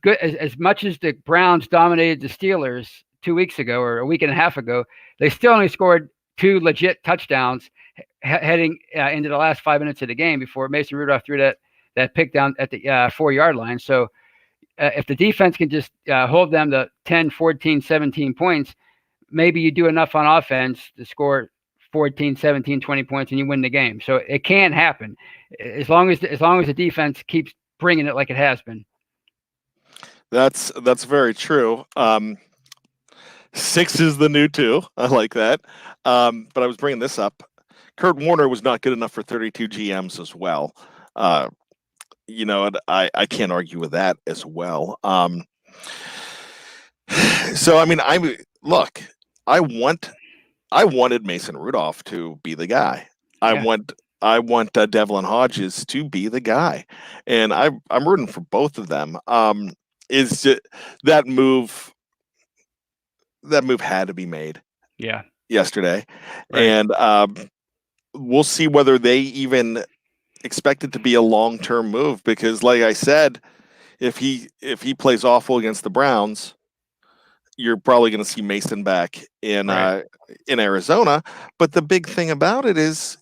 much as the Browns dominated the Steelers 2 weeks ago or a week and a half ago, they still only scored 2 legit touchdowns heading into the last 5 minutes of the game before Mason Rudolph threw that pick down at the 4-yard line. So if the defense can just hold them to 10, 14, 17 points, maybe you do enough on offense to score 14, 17, 20 points and you win the game. So it can happen as long as the defense keeps bringing it like it has been. That's very true. 6 is the new 2. I like that. But I was bringing this up. Kurt Warner was not good enough for 32 GMs as well. I can't argue with that as well. So I mean, I wanted Mason Rudolph to be the guy. Yeah. I want Devlin Hodges to be the guy, and I'm rooting for both of them. That move had to be made. Yeah. Yesterday, right. And we'll see whether they even expect it to be a long-term move, because, like I said, if he plays awful against the Browns, you're probably going to see Mason back in Arizona. But the big thing about it is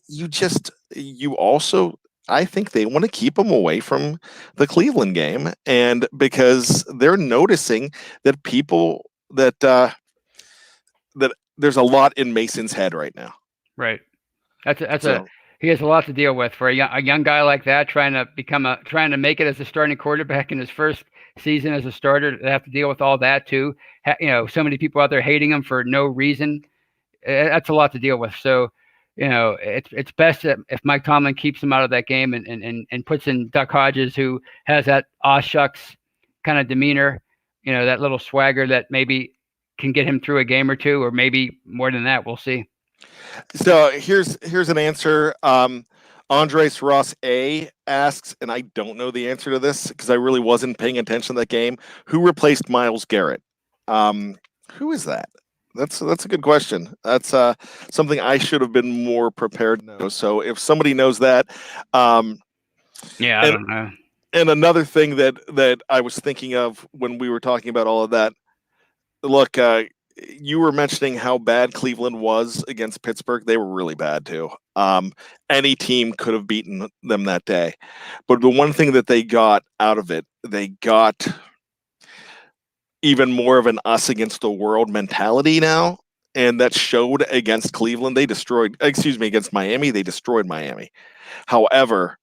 I think they want to keep him away from the Cleveland game, and because they're noticing that that there's a lot in Mason's head right now. Right. He has a lot to deal with for a young guy like that, trying to make it as a starting quarterback in his first season as a starter. They have to deal with all that too. So many people out there hating him for no reason. That's a lot to deal with. So, it's best if Mike Tomlin keeps him out of that game and puts in Duck Hodges, who has that aw shucks kind of demeanor, that little swagger that maybe can get him through a game or two, or maybe more than that. We'll see. So here's an answer. Andres Ross A asks, and I don't know the answer to this because I really wasn't paying attention to that game. Who replaced Myles Garrett? Who is that? That's a good question. That's something I should have been more prepared to know. So if somebody knows that, I don't know. And another thing that I was thinking of when we were talking about all of that, look, you were mentioning how bad Cleveland was against Pittsburgh. They were really bad too. Any team could have beaten them that day. But the one thing that they got out of it, they got even more of an us against the world mentality now. And that showed against Cleveland. Against Miami. They destroyed Miami. However,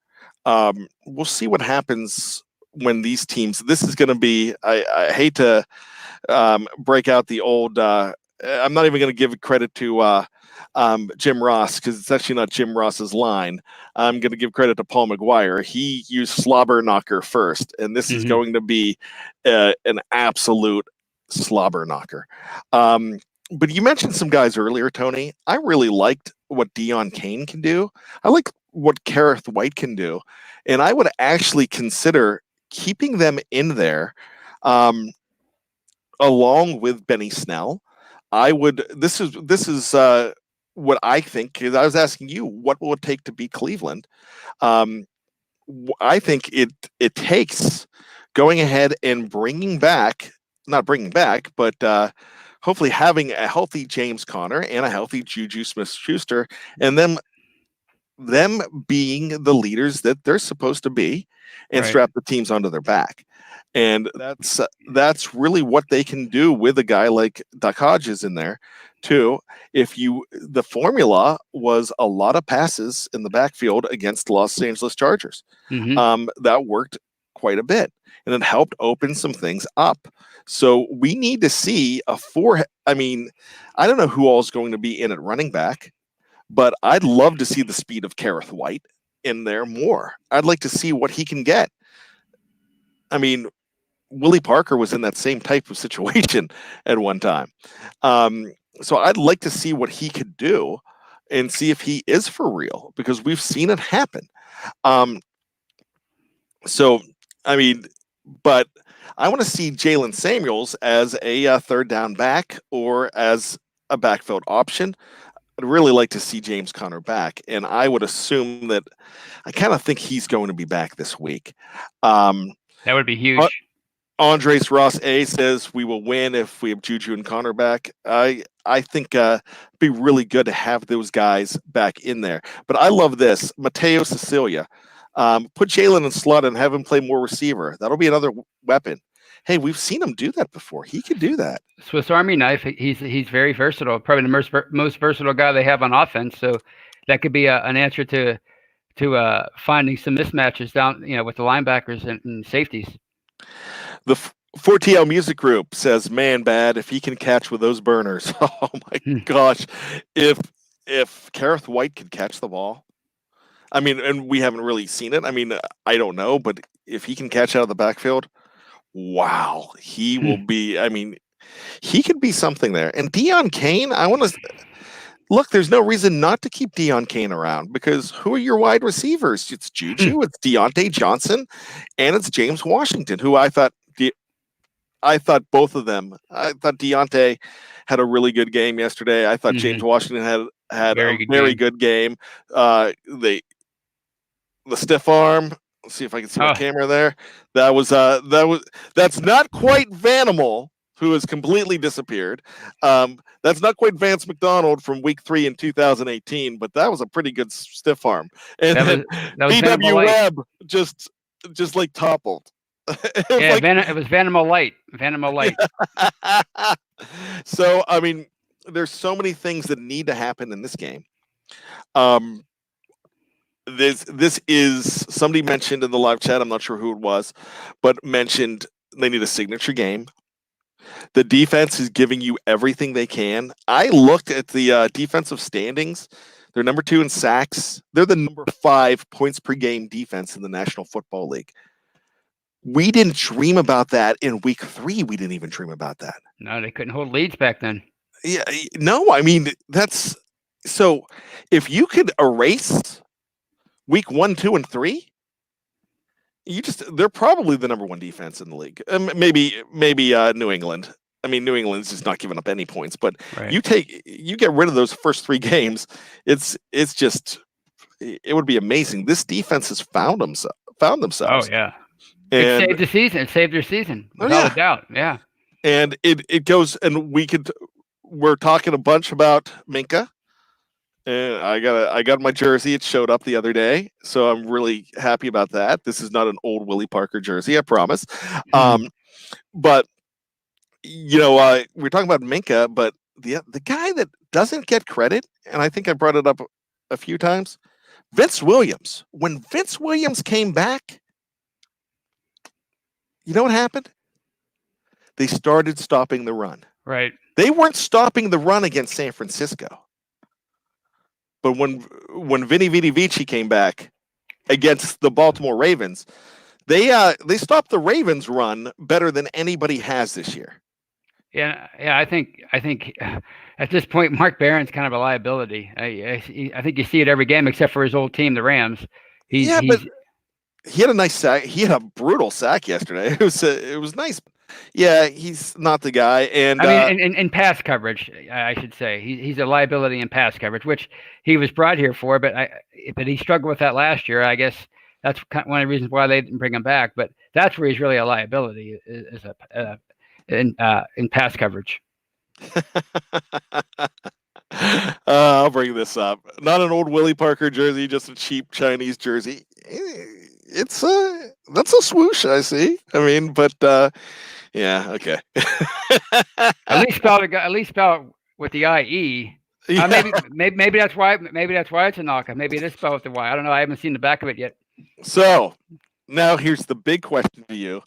we'll see what happens when these teams, this is going to be, I hate to break out the old, I'm not even going to give credit to Jim Ross, because it's actually not Jim Ross's line. I'm going to give credit to Paul McGuire. He used slobber knocker first, and this is going to be an absolute slobber knocker. But you mentioned some guys earlier, Tony. I really liked what Deion Kane can do. I like what Kareth White can do, and I would actually consider keeping them in there along with Benny Snell. This is what I think, because I was asking you, what will it take to beat Cleveland? I think it takes going ahead and not bringing back, but hopefully having a healthy James Conner and a healthy Juju Smith-Schuster, and them being the leaders that they're supposed to be, and strap the teams onto their back. And that's really what they can do with a guy like Duck Hodges in there too. The formula was a lot of passes in the backfield against the Los Angeles Chargers. That worked quite a bit, and it helped open some things up. So we need to see I don't know who all is going to be in at running back, but I'd love to see the speed of Kareth White. in there more. I'd like to see what he can get. I mean, Willie Parker was in that same type of situation at one time. So I'd like to see what he could do and see if he is for real, because we've seen it happen. So, I mean, but I want to see Jalen Samuels as a third down back or as a backfield option. I'd really like to see James Conner back, and I would assume that I kind of think he's going to be back this week. That would be huge. Andres Ross A says we will win if we have Juju and Conner back. I think it'd be really good to have those guys back in there. But I love this. Mateo Cecilia. Put Jalen in slot and have him play more receiver. That'll be another weapon. Hey, we've seen him do that before. He could do that. Swiss Army knife. He's very versatile. Probably the most versatile guy they have on offense. So that could be an answer to finding some mismatches down, with the linebackers and safeties. The 4TL Music Group says, "Man, bad if he can catch with those burners." Oh my gosh, if Kareth White could catch the ball, I mean, and we haven't really seen it. I mean, I don't know, but if he can catch out of the backfield, wow, he will be. I mean, he could be something there. And Deion Kane, I want to look. There's no reason not to keep Deion Kane around, because who are your wide receivers? It's Juju, it's Deontay Johnson, and it's James Washington, who I thought both of them. I thought Deontay had a really good game yesterday. I thought James Washington had a very good game. The stiff arm. Let's see if I can see my camera there. That's not quite Vanimal, who has completely disappeared. That's not quite Vance McDonald from week 3 in 2018, but that was a pretty good stiff arm. And then BW Webb just like toppled. It was Vanimal Light. Vanimal Light. So, I mean, there's so many things that need to happen in this game. This is, somebody mentioned in the live chat, I'm not sure who it was, but mentioned they need a signature game. The defense is giving you everything they can. I looked at the defensive standings. They're number 2 in sacks. They're the number 5 points per game defense in the National Football League. We didn't dream about that in week 3. We didn't even dream about that. No, they couldn't hold leads back then. Yeah, no, I mean, that's so if you could erase week 1, 2, and 3, they're probably the number 1 defense in the league. Maybe New England. I mean, New England's just not giving up any points, but right. you get rid of those first 3 games. It would be amazing. This defense has found themselves. Oh yeah. And it saved the season. It saved their season, without a doubt. Yeah. And it goes, and we're talking a bunch about Minkah. And I got my jersey. It showed up the other day, so I'm really happy about that. This is not an old Willie Parker jersey, I promise. But we're talking about Minkah, but the guy that doesn't get credit, and I think I brought it up a few times, Vince Williams. When Vince Williams came back, you know what happened? They started stopping the run. Right. They weren't stopping the run against San Francisco. But when Vinny Vici came back against the Baltimore Ravens, they stopped the Ravens' run better than anybody has this year. Yeah. I think at this point, Mark Barron's kind of a liability. I think you see it every game except for his old team, the Rams. But he had a nice sack. He had a brutal sack yesterday. It was nice. Yeah, he's not the guy. And I mean, in pass coverage, I should say he's a liability in pass coverage, which he was brought here for. But he struggled with that last year. I guess that's one of the reasons why they didn't bring him back. But that's where he's really a liability in pass coverage. I'll bring this up. Not an old Willie Parker jersey, just a cheap Chinese jersey. That's a swoosh, I see. I mean, but yeah, okay. At least spell it with the IE. Yeah. Maybe that's why. Maybe that's why it's a knockoff. Maybe it is spelled with the Y. I don't know. I haven't seen the back of it yet. So now here's the big question to you.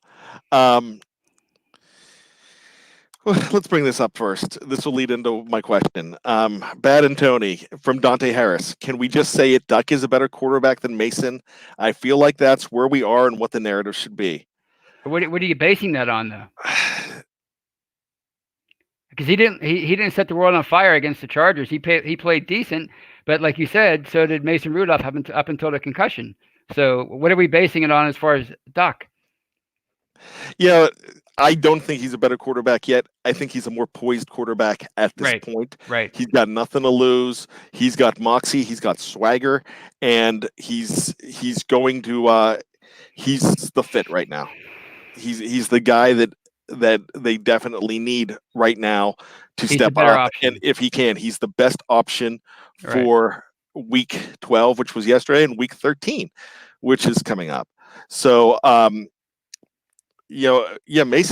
Well, let's bring this up first. This will lead into my question. Bad and Tony from Dante Harris. Can we just say it? Duck is a better quarterback than Mason. I feel like that's where we are and what the narrative should be. What are you basing that on, though? Because he didn't set the world on fire against the Chargers. He played decent, but like you said, so did Mason Rudolph up until the concussion. So what are we basing it on as far as Duck? Yeah, I don't think he's a better quarterback yet. I think he's a more poised quarterback at this point. Right. He's got nothing to lose. He's got moxie. He's got swagger, and he's going to. He's the fit right now. He's the guy that they definitely need right now to step up. Option. And if he can, he's the best option for week 12, which was yesterday, and week 13, which is coming up. So, Mason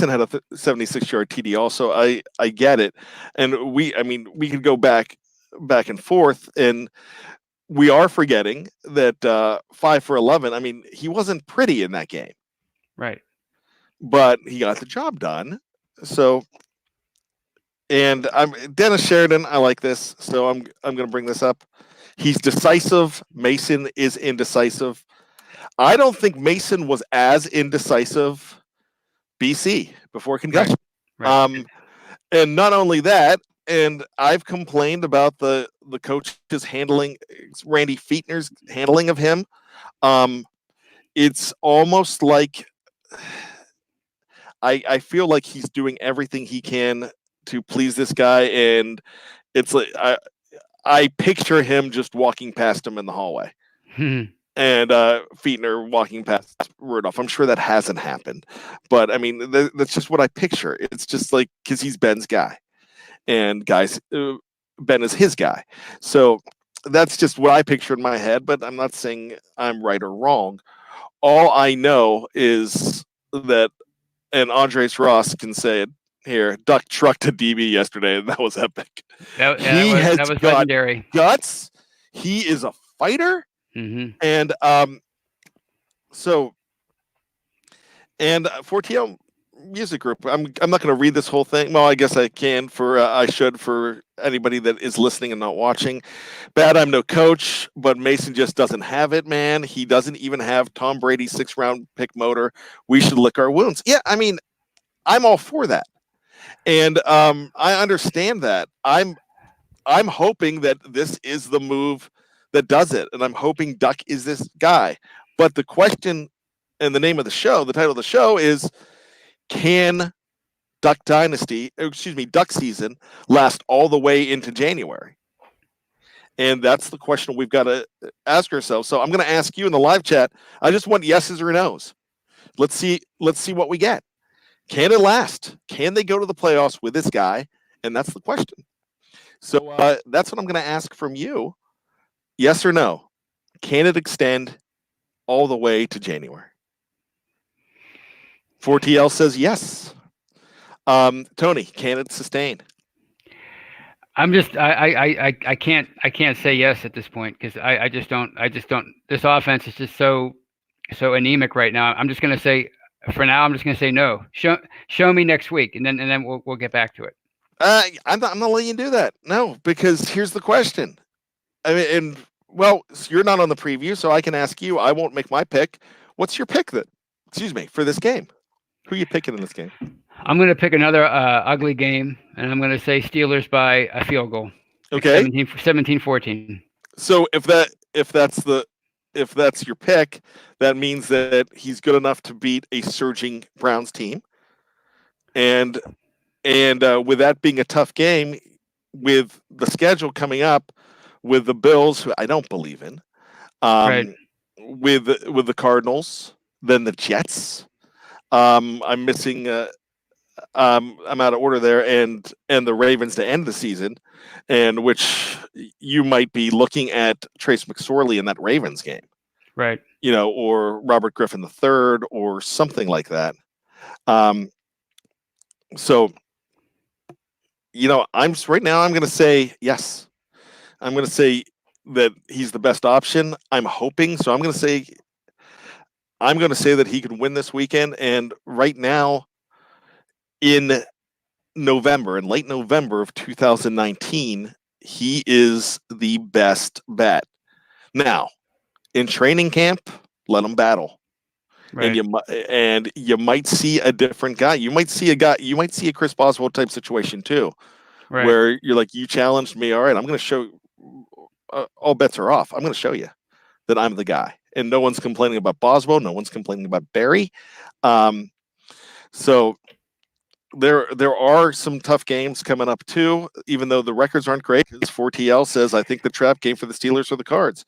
had a 76-yard TD also. I get it. And we could go back and forth, and we are forgetting that 5 for 11. I mean, he wasn't pretty in that game. Right. But he got the job done. So, and I'm Dennis Sheridan. I like this, so I'm going to bring this up. He's decisive. Mason is indecisive. I don't think Mason was as indecisive BC before concussion. Right. And not only that, and I've complained about the coach's handling, Randy Fichtner's handling of him. It's almost like I feel like he's doing everything he can to please this guy, and it's like I picture him just walking past him in the hallway, and Fichtner walking past Rudolph. I'm sure that hasn't happened, but I mean that's just what I picture. It's just like because he's Ben's guy, and Ben is his guy, so that's just what I picture in my head. But I'm not saying I'm right or wrong. All I know is that. And Andres Ross can say it here. Duck trucked a DB yesterday, and that was epic. That was legendary. Guts. He is a fighter, and Fortio Music Group. I'm not going to read this whole thing. Well, I guess I can I should for anybody that is listening and not watching. Bad, I'm no coach, but Mason just doesn't have it, man. He doesn't even have Tom Brady's 6th-round pick motor. We should lick our wounds. Yeah, I mean, I'm all for that, and I understand that. I'm hoping that this is the move that does it, and I'm hoping Duck is this guy. But the question and the name of the show, the title of the show is, can Duck season last all the way into January? And that's the question we've got to ask ourselves. So I'm going to ask you in the live chat. I just want yeses or nos. Let's see what we get. Can it last? Can they go to the playoffs with this guy? And that's the question. So that's what I'm going to ask from you. Yes or no? Can it extend all the way to January? 4TL says yes. Tony, can it sustain? I'm just I can't say yes at this point because I just don't. This offense is just so anemic right now. I'm just gonna say for now. I'm just gonna say no. Show me next week, and then we'll get back to it. I'm not letting you do that. No, because here's the question. I mean, you're not on the preview, so I can ask you. I won't make my pick. What's your pick then? For this game? Who are you picking in this game? I'm going to pick another ugly game, and I'm going to say Steelers by a field goal. Okay. 17-14. So if that's your pick, that means that he's good enough to beat a surging Browns team. And with that being a tough game, with the schedule coming up, with the Bills, who I don't believe in, with the Cardinals, then the Jets. I'm missing. I'm out of order there, and the Ravens to end the season, and which you might be looking at Trace McSorley in that Ravens game, right? Or Robert Griffin III, or something like that. So, I'm going to say yes. I'm going to say that he's the best option. I'm hoping so. I'm going to say that he could win this weekend. And right now, in November, in late November of 2019, he is the best bet. Now, in training camp, let him battle. Right. And you might see a different guy. You might see a Chris Boswell type situation too, Right. where you're like, you challenged me. All right, I'm going to show. All bets are off. I'm going to show you that I'm the guy. And no one's complaining about Boswell. No one's complaining about Barry. So there are some tough games coming up too, even though the records aren't great. Because 4TL says, I think the trap game for the Steelers are the Cards.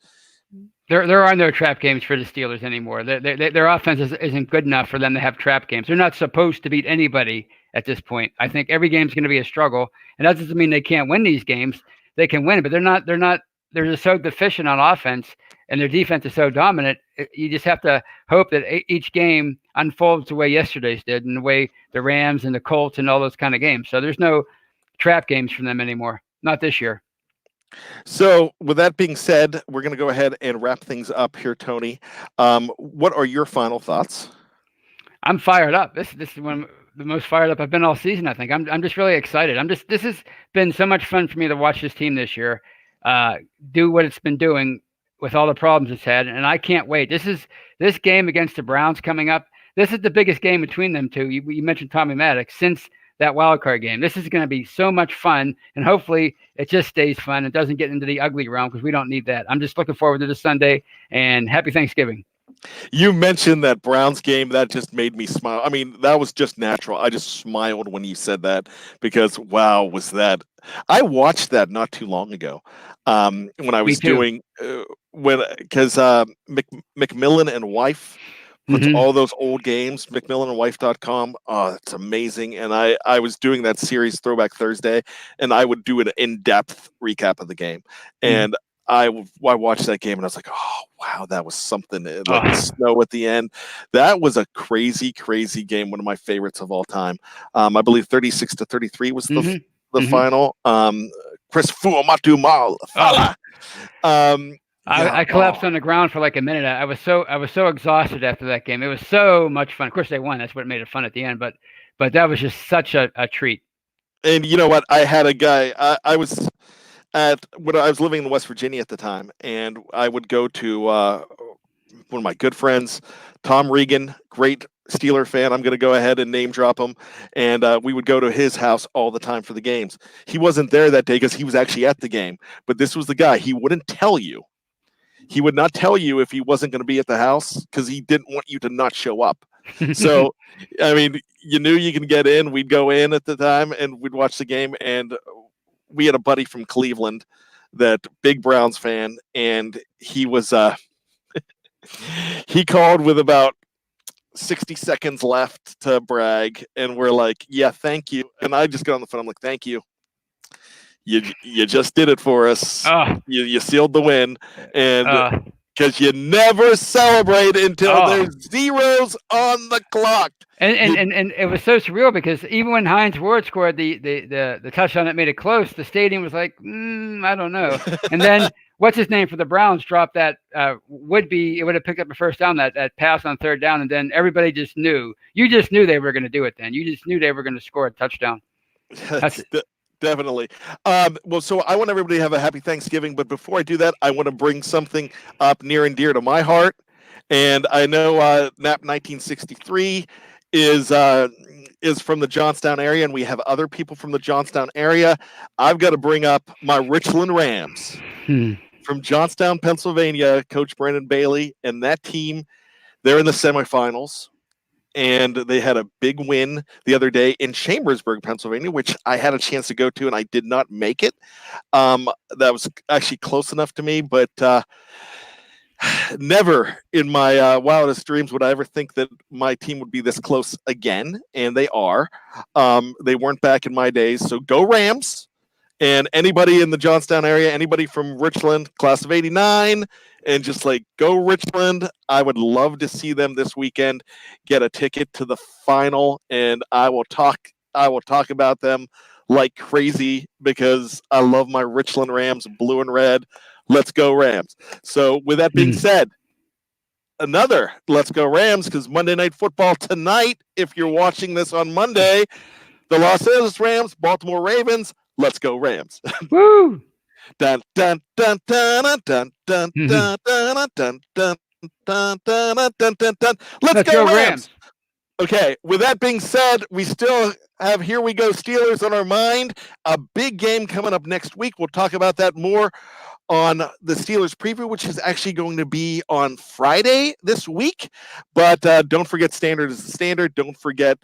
There are no trap games for the Steelers anymore. Their offense isn't good enough for them to have trap games. They're not supposed to beat anybody at this point. I think every game's going to be a struggle, and that doesn't mean they can't win these games. They can win, but they're not. They're just so deficient on offense, and their defense is so dominant. You just have to hope that each game unfolds the way yesterday's did, and the way the Rams and the Colts and all those kind of games. So there's no trap games from them anymore. Not this year. So with that being said, we're going to go ahead and wrap things up here, Tony. What are your final thoughts? I'm fired up. This is one of the most fired up I've been all season, I think. I'm just really excited. This has been so much fun for me to watch this team this year do what it's been doing with all the problems it's had, and I can't wait. This game against the Browns coming up. This is the biggest game between them two. You mentioned Tommy Maddox since that wild card game. This is going to be so much fun, and hopefully it just stays fun. It doesn't get into the ugly realm because we don't need that. I'm just looking forward to this Sunday, and happy Thanksgiving. You mentioned that Browns game. That just made me smile. I mean, that was just natural. I just smiled when you said that because, wow, was that. I watched that not too long ago when I was doing because McMillan and Wife puts all those old games, McMillanandWife.com. Oh, that's amazing. And I was doing that series Throwback Thursday, and I would do an in-depth recap of the game. And I watched that game and I was like, oh, wow, that was something. Like the snow at the end. That was a crazy, crazy game. One of my favorites of all time. I believe 36-33 was the final. Chris Fuamatu Mal. I collapsed on the ground for like a minute. I was so exhausted after that game. It was so much fun. Of course they won. That's what made it fun at the end. But that was just such a treat. And you know what? I had a guy. I was living in West Virginia at the time, and I would go to one of my good friends, Tom Regan, great Steeler fan. I'm going to go ahead and name drop him. And we would go to his house all the time for the games. He wasn't there that day because he was actually at the game. But this was the guy. He wouldn't tell you. He would not tell you if he wasn't going to be at the house because he didn't want you to not show up. So, I mean, you knew you can get in. We'd go in at the time and we'd watch the game. And we had a buddy from Cleveland, that big Browns fan, and he was he called with about 60 seconds left to brag, and we're like, yeah, thank you. And I just got on the phone. I'm like, thank you. You just did it for us. You sealed the win, and because you never celebrate until there's zeros on the clock. And it was so surreal because even when Hines Ward scored the touchdown that made it close, the stadium was like, I don't know. And then what's his name for the Browns dropped that it would have picked up a first down, that pass on third down, and then everybody just knew. You just knew they were going to do it then. You just knew they were going to score a touchdown. Definitely. Well, so I want everybody to have a happy Thanksgiving, but before I do that, I want to bring something up near and dear to my heart. And I know NAP 1963 is from the Johnstown area, and we have other people from the Johnstown area. I've got to bring up my Richland Rams from Johnstown, Pennsylvania, Coach Brandon Bailey, and that team, they're in the semifinals. And they had a big win the other day in Chambersburg, Pennsylvania, which I had a chance to go to, and I did not make it. That was actually close enough to me, but never in my wildest dreams would I ever think that my team would be this close again, and they are. They weren't back in my days, so go Rams. And anybody in the Johnstown area, anybody from Richland, class of 89, and just like go Richland. I would love to see them this weekend, get a ticket to the final, and I will talk about them like crazy because I love my Richland Rams, blue and red. Let's go Rams. So with that being said, another let's go Rams, because Monday Night Football tonight, if you're watching this on Monday, The Los Angeles Rams, Baltimore Ravens. Let's go Rams. Woo! Dun dun dun dun dun dun dun dun dun dun dun dun dun dun dun. Let's go Rams. Okay, with that being said, we still have Here We Go Steelers on our mind. A big game coming up next week. We'll talk about that more on the Steelers preview, which is actually going to be on Friday this week. But don't forget Standard is the Standard. Don't forget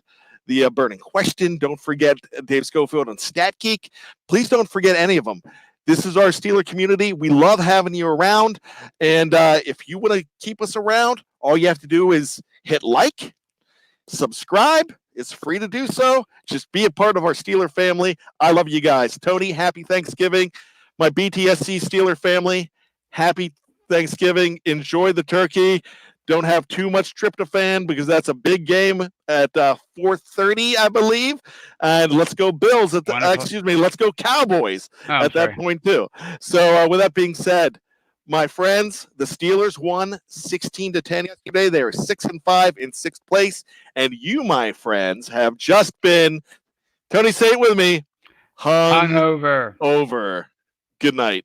the burning question. Don't forget Dave Schofield on Stat Geek. Please don't forget any of them. This is our Steeler community. We love having you around. And if you want to keep us around, all you have to do is hit like, subscribe. It's free to do so. Just be a part of our Steeler family. I love you guys. Tony, happy Thanksgiving. My BTSC Steeler family, happy Thanksgiving. Enjoy the turkey. Don't have too much tryptophan because that's a big game at 4:30, I believe. And let's go Bills at the let's go Cowboys at that point too. So with that being said, my friends, the Steelers won 16-10 yesterday. They are 6-5 in 6th place. And you, my friends, have just been, Tony, say it with me, hung over. Good night.